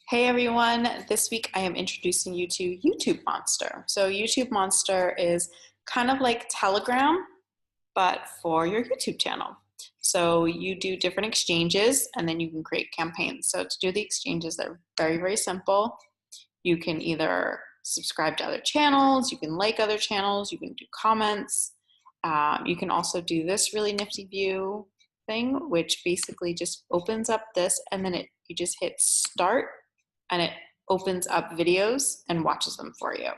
Hey everyone, this week I am introducing you to YouTube Monster. So YouTube Monster is kind of like Telegram, but for your YouTube channel. So you do different exchanges and then you can create campaigns. So to do the exchanges, they're very, very simple. You can either subscribe to other channels, you can like other channels, you can do comments. You can also do this really nifty view thing, which basically just opens up this and then you just hit start and it opens up videos and watches them for you.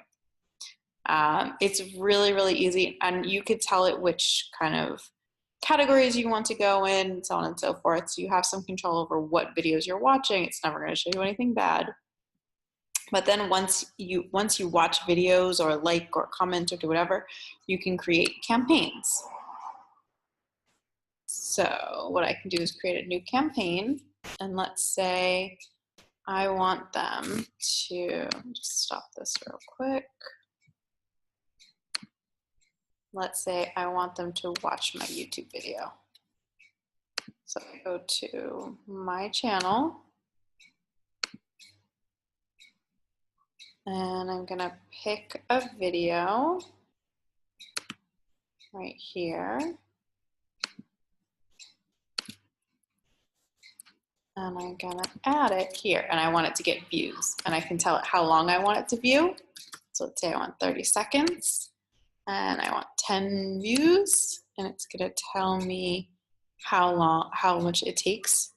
It's really, really easy, and you could tell it which kind of categories you want to go in, so on and so forth. So you have some control over what videos you're watching. It's never going to show you anything bad. But then once you watch videos or like or comment or do whatever, you can create campaigns. So what I can do is create a new campaign, and let's say I want them to, just stop this real quick. Let's say I want them to watch my YouTube video. So I go to my channel and I'm gonna pick a video right here. And I'm gonna add it here, and I want it to get views, and I can tell it how long I want it to view. So let's say I want 30 seconds, and I want 10 views, and it's gonna tell me how much it takes,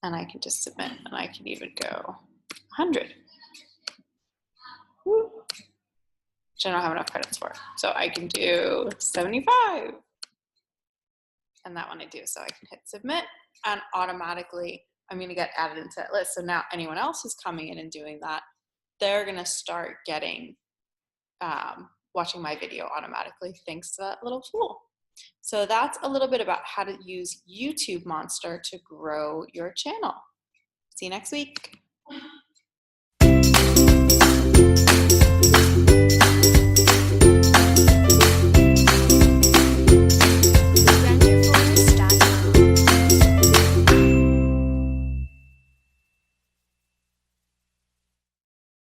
and I can just submit, and I can even go 100, which I don't have enough credits for. So I can do 75, and that one I do. So I can hit submit, and automatically I'm gonna get added into that list. So now anyone else who's coming in and doing that, they're gonna start getting, watching my video automatically thanks to that little tool. So that's a little bit about how to use YouTube Monster to grow your channel. See you next week.